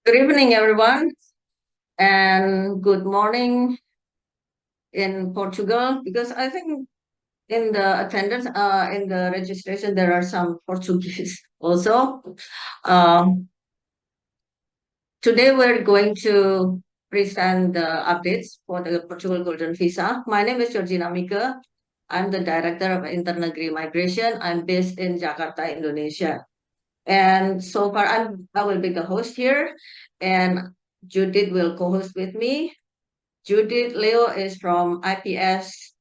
Good evening, everyone, and good morning in Portugal, because I think in the attendance, in the registration, there are some Portuguese also. Today, we're going to present the updates for the Portugal Golden Visa. My name is GEORGINA MIEKE. I'm the Director of INTERNEGRI Migration. I'm based in Jakarta, Indonesia. And so far, I will be the host here, and Judith will co-host with me. Judith Leo is from IPS.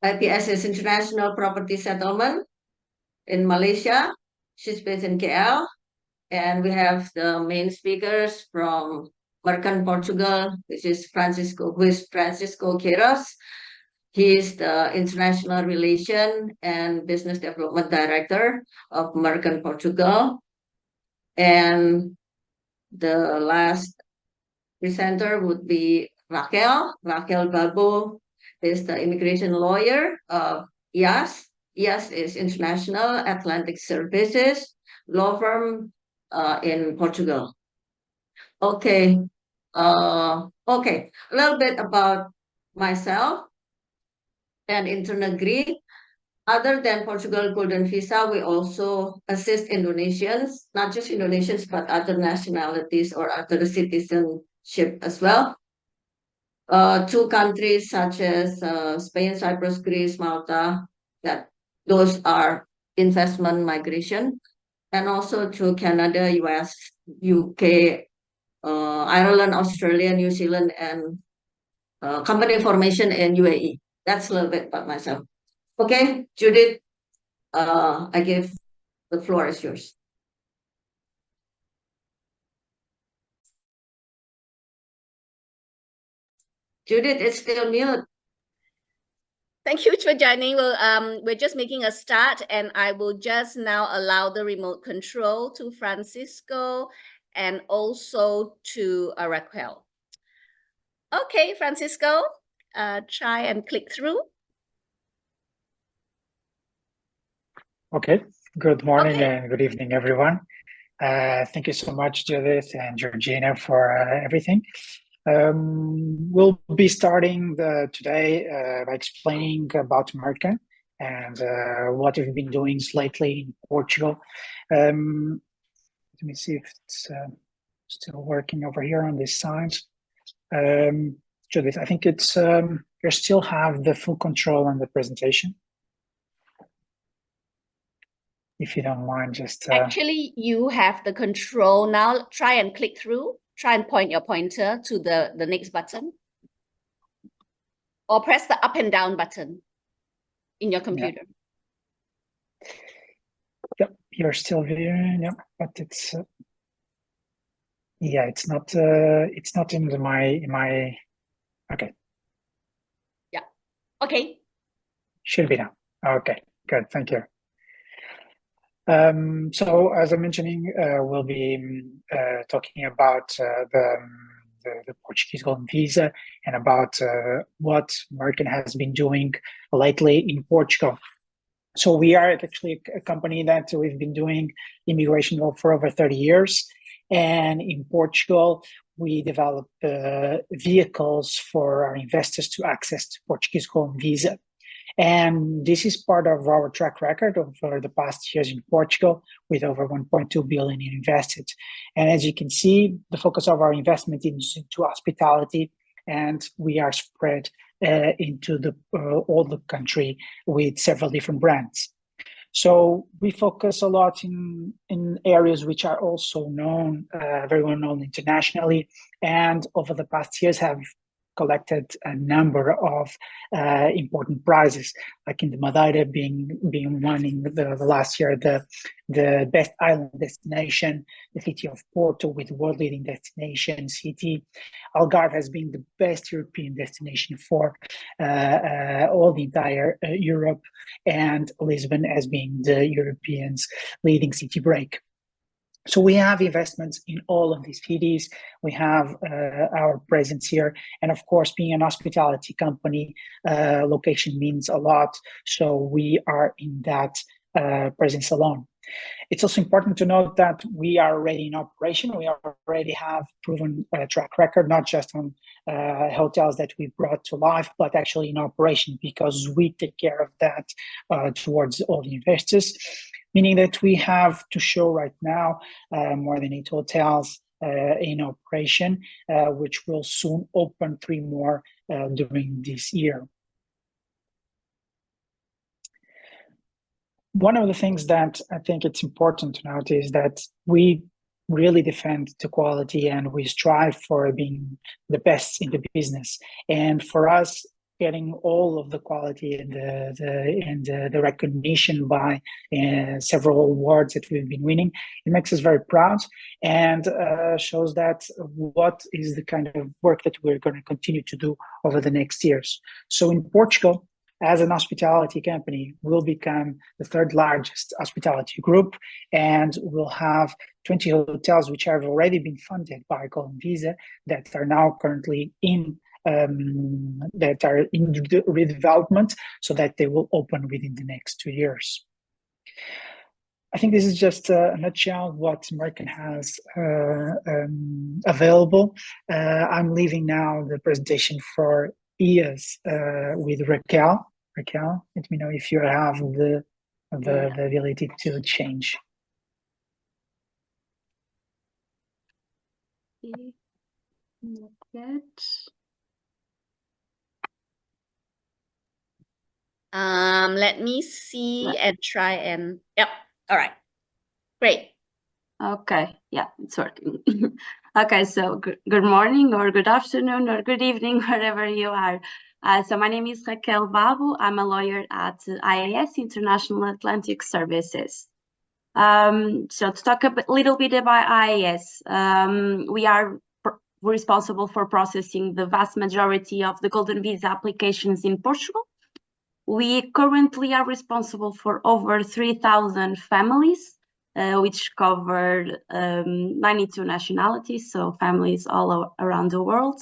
IPS is International Property Settlement in Malaysia. She's based in KL. And we have the main speakers from Mercan, Portugal, which is Francisco Queiroz. He is the International Relation and Business Development Director of Mercan, Portugal. And the last presenter would be Raquel Balbo is the immigration lawyer of IAS. IAS is International Atlantic Services law firm in Portugal. Okay, a little bit about myself and INTERNEGRI. Other than Portugal Golden Visa, we also assist Indonesians, not just Indonesians, but other nationalities or other citizenship as well. Two countries such as Spain, Cyprus, Greece, Malta, those are investment migration, and also to Canada, US, UK, Ireland, Australia, New Zealand, and company formation in UAE. That's a little bit about myself. Okay, Judith, I give the floor is yours. Judith, it's still mute. Thank you for joining. We're just making a start, and I will just now allow the remote control to Francisco and also to Raquel. Okay, Francisco, try and click through. Okay, good morning and good evening, everyone. Thank you so much, Judith and Georgina, for everything. We'll be starting today by explaining about Mercan and what we've been doing lately in Portugal. Let me see if it's still working over here on this side. Judith, I think it's you still have the full control on the presentation. If you don't mind, just actually you have the control now. Try and click through. Try and point your pointer to the next button, or press the up and down button in your computer. Yep, you're still viewing. Yep, but it's yeah, it's not in my okay. Yeah. Okay. Should be now. Okay, good. Thank you. So as I'm mentioning, we'll be talking about the Portuguese Golden Visa and about what Mercan has been doing lately in Portugal. So we are actually a company that we've been doing immigration law for over 30 years. And in Portugal, we develop vehicles for our investors to access the Portuguese Golden Visa. And this is part of our track record over the past years in Portugal, with over 1.2 billion invested. And as you can see, the focus of our investment is into hospitality, and we are spread into all the country with several different brands. So we focus a lot in areas which are also known, very well known internationally, and over the past years have collected a number of important prizes, like in the Madeira being one in the last year, the best island destination, the city of Porto with world-leading destination city. Algarve has been the best European destination for all the entire Europe, and Lisbon as being the Europeans' leading city break. So we have investments in all of these cities. We have our presence here. And of course, being an hospitality company, location means a lot. So we are in that presence alone. It's also important to note that we are already in operation. We already have proven track record, not just on hotels that we brought to life, but actually in operation, because we take care of that towards all the investors, meaning that we have to show right now more than 8 hotels in operation, which will soon open 3 more during this year. One of the things that I think it's important to note is that we really defend the quality and we strive for being the best in the business. And for us, getting all of the quality and the recognition by several awards that we've been winning, it makes us very proud and shows that what is the kind of work that we're going to continue to do over the next years. So in Portugal, as an hospitality company, we'll become the 3rd largest hospitality group, and we'll have 20 hotels which have already been funded by Golden Visa that are now currently in redevelopment, so that they will open within the next 2 years. I think this is just a nutshell what Mercan has available. I'm leaving now the presentation for EAS with Raquel. Raquel, let me know if you have the ability to change. Not yet. Let me see and try and, yep, all right, great. Okay, yeah, it's working. Okay, so good morning or good afternoon or good evening, wherever you are. So my name is Raquel Babu. I'm a lawyer at IAS, International Atlantic Services. So to talk a little bit about IAS, we are responsible for processing the vast majority of the Golden Visa applications in Portugal. We currently are responsible for over 3,000 families, which covered 92 nationalities, so families all around the world.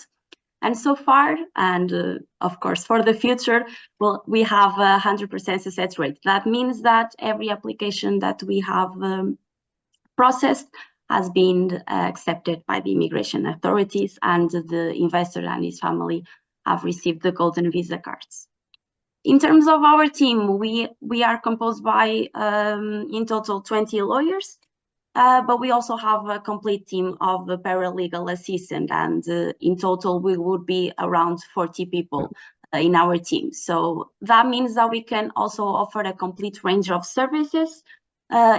And so far, and of course for the future, well, we have a 100% success rate. That means that every application that we have processed has been accepted by the immigration authorities, and the investor and his family have received the Golden Visa cards. In terms of our team, we are composed by, in total, 20 lawyers, but we also have a complete team of paralegal assistant, and in total, we would be around 40 people in our team. So that means that we can also offer a complete range of services,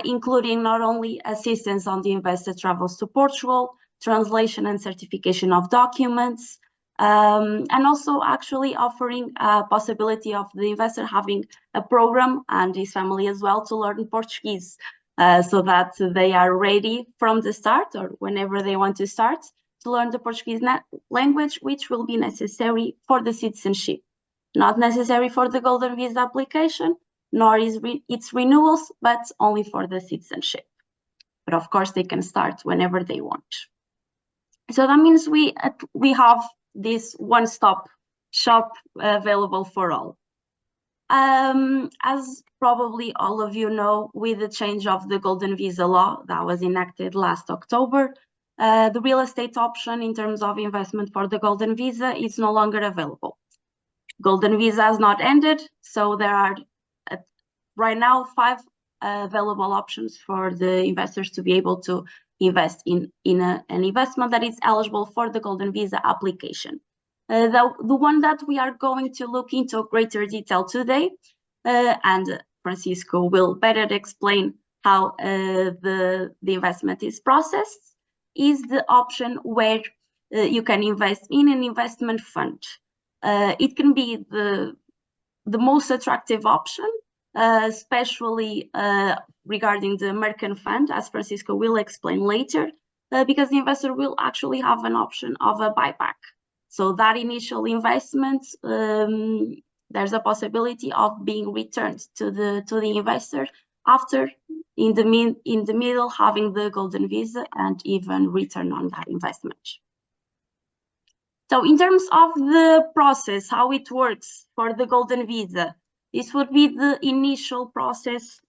including not only assistance on the investor travels to Portugal, translation and certification of documents, and also actually offering a possibility of the investor having a program and his family as well to learn Portuguese, so that they are ready from the start or whenever they want to start to learn the Portuguese language, which will be necessary for the citizenship. Not necessary for the Golden Visa application, nor is its renewals, but only for the citizenship. But of course, they can start whenever they want. So that means we have this one-stop shop available for all. As probably all of you know, with the change of the Golden Visa law that was enacted last October, the real estate option in terms of investment for the Golden Visa is no longer available. Golden Visa has not ended, so there are right now 5 available options for the investors to be able to invest in an investment that is eligible for the Golden Visa application. The one that we are going to look into greater detail today, and Francisco will better explain how the investment is processed, is the option where you can invest in an investment fund. It can be the most attractive option, especially regarding the Mercan fund, as Francisco will explain later, because the investor will actually have an option of a buyback. So that initial investment, there's a possibility of being returned to the investor after, in the middle, having the Golden Visa and even return on that investment. So in terms of the process, how it works for the Golden Visa, This would be the initial process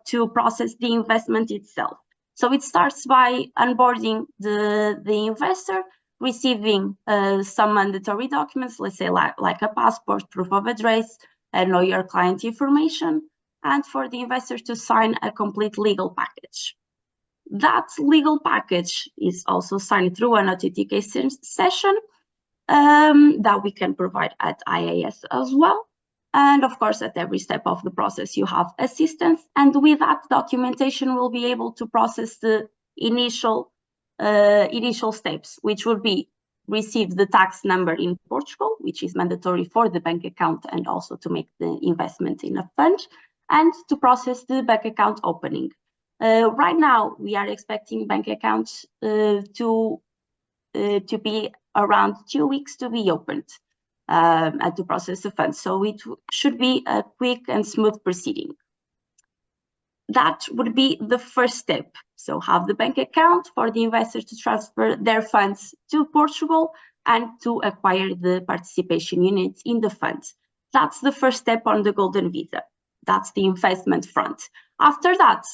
to process the investment itself. So it starts by onboarding the investor, receiving some mandatory documents, let's say like a passport, proof of address, know your client information, and for the investor to sign a complete legal package. That legal package is also signed through an authentication session that we can provide at IAS as well. And of course, at every step of the process, you have assistance. And with that documentation, we'll be able to process the initial steps, which would be receive the tax number in Portugal, which is mandatory for the bank account and also to make the investment in a fund, and to process the bank account opening. Right now, we are expecting bank accounts to be around 2 weeks to be opened and to process the funds. So it should be a quick and smooth proceeding. That would be the first step. So have the bank account for the investors to transfer their funds to Portugal and to acquire the participation units in the funds. That's the first step on the Golden Visa. That's the investment front. After that,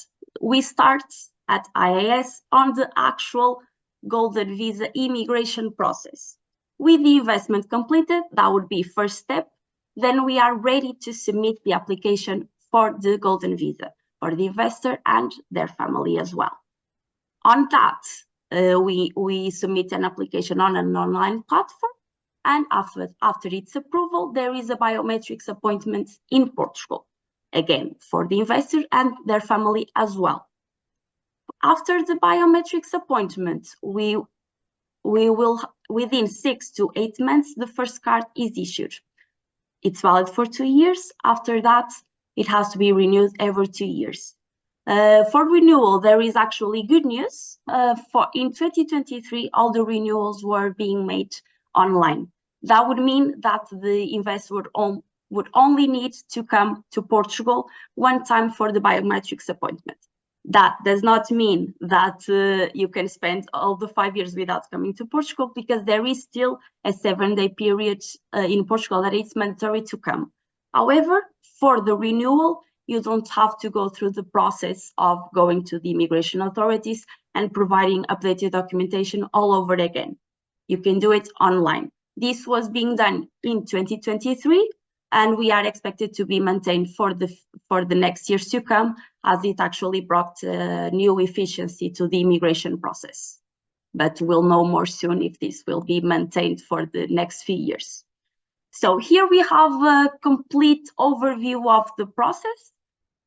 we start at IAS on the actual Golden Visa immigration process. With the investment completed, that would be first step. Then we are ready to submit the application for the Golden Visa for the investor and their family as well. On that, we submit an application on an online platform, and after its approval, there is a biometrics appointment in Portugal, again, for the investor and their family as well. After the biometrics appointment, we will, within 6 to 8 months, the first card is issued. It's valid for 2 years. After that, it has to be renewed every 2 years. For renewal, there is actually good news. In 2023, all the renewals were being made online. That would mean that the investor would only need to come to Portugal one time for the biometrics appointment. That does not mean that you can spend all the 5 years without coming to Portugal, because there is still a 7-day period in Portugal that it's mandatory to come. However, for the renewal, you don't have to go through the process of going to the immigration authorities and providing updated documentation all over again. You can do it online. This was being done in 2023, and we are expected to be maintained for the next years to come, as it actually brought new efficiency to the immigration process. But we'll know more soon if this will be maintained for the next few years. So here we have a complete overview of the process,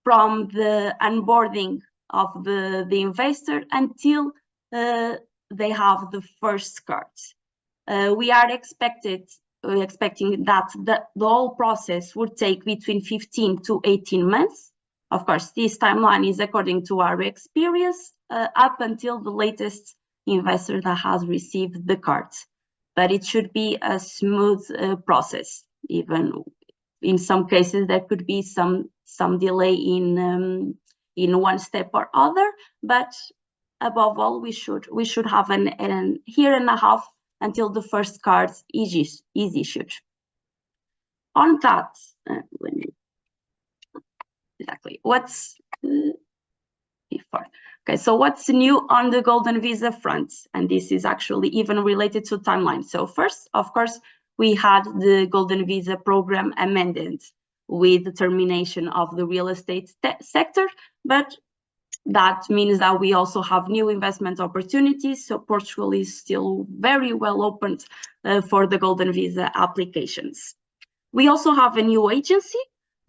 from the onboarding of the investor until they have the first cards. We are expecting that the whole process would take between 15 to 18 months. Of course, this timeline is according to our experience, up until the latest investor that has received the cards. But it should be a smooth process. Even in some cases, there could be some delay in one step or other. But above all, we should have an year and a half until the first card is issued. On that, exactly what's before. Okay, so what's new on the Golden Visa front? And this is actually even related to timeline. So first, of course, we had the Golden Visa program amended with the termination of the real estate sector, but that means that we also have new investment opportunities. So Portugal is still very well opened for the Golden Visa applications. We also have a new agency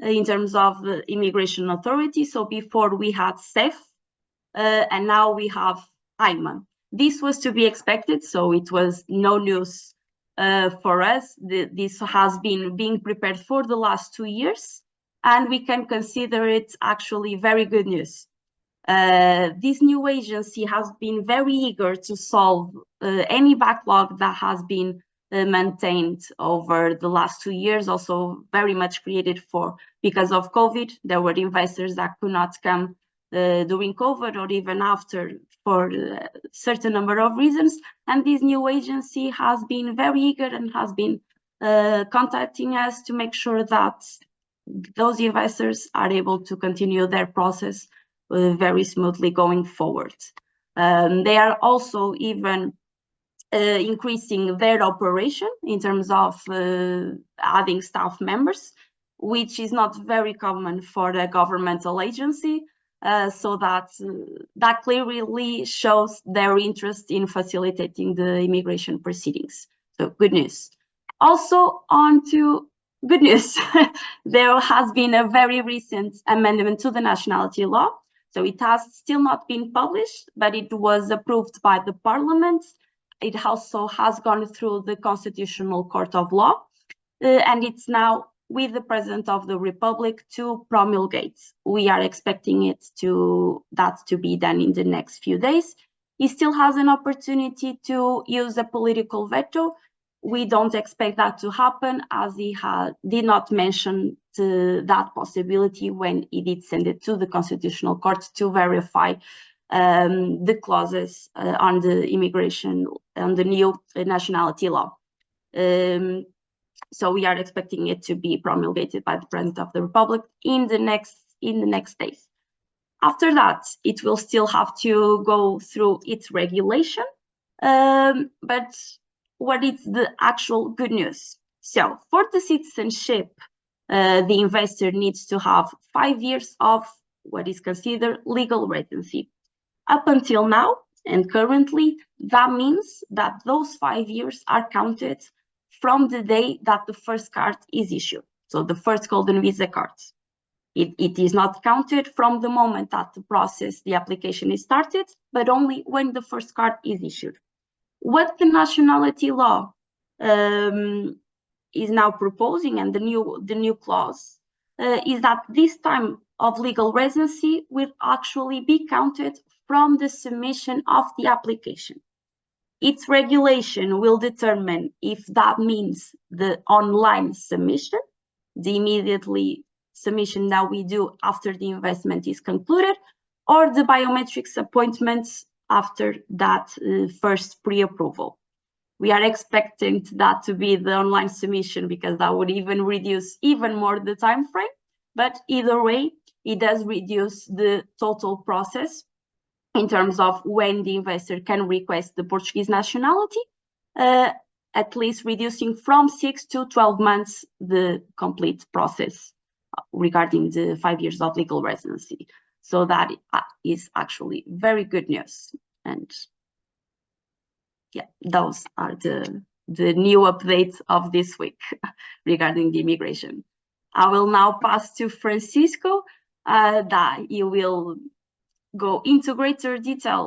in terms of the immigration authority. So before we had CEF, and now we have IMA. This was to be expected, so it was no news for us. This has been being prepared for the last 2 years, and we can consider it actually very good news. This new agency has been very eager to solve any backlog that has been maintained over the last 2 years, also very much created because of COVID. There were investors that could not come during COVID or even after for a certain number of reasons. And this new agency has been very eager and has been contacting us to make sure that those investors are able to continue their process very smoothly going forward. They are also even increasing their operation in terms of adding staff members, which is not very common for a governmental agency. So that clearly shows their interest in facilitating the immigration proceedings. So good news. Also on to good news. There has been a very recent amendment to the nationality law. So it has still not been published, but it was approved by the parliament. It also has gone through the Constitutional Court of Law, and it's now with the President of the Republic to promulgate. We are expecting that to be done in the next few days. He still has an opportunity to use a political veto. We don't expect that to happen, as he did not mention that possibility when he did send it to the Constitutional Court to verify the clauses on the immigration, on the new nationality law. So we are expecting it to be promulgated by the President of the Republic in the next days. After that, it will still have to go through its regulation. But what is the actual good news? So for the citizenship, the investor needs to have 5 years of what is considered legal residency. Up until now, and currently, that means that those 5 years are counted from the day that the first card is issued. So the first golden visa card. It is not counted from the moment that the application is started, but only when the first card is issued. What the nationality law is now proposing, and the new clause, is that this time of legal residency will actually be counted from the submission of the application. Its regulation will determine if that means the online submission, the immediately submission that we do after the investment is concluded, or the biometrics appointments after that first pre-approval. We are expecting that to be the online submission, because that would even reduce even more the time frame. But either way, it does reduce the total process in terms of when the investor can request the Portuguese nationality, at least reducing from 6 to 12 months the complete process regarding the 5 years of legal residency. So that is actually very good news. And yeah, those are the new updates of this week regarding the immigration. I will now pass to Francisco, that he will go into greater detail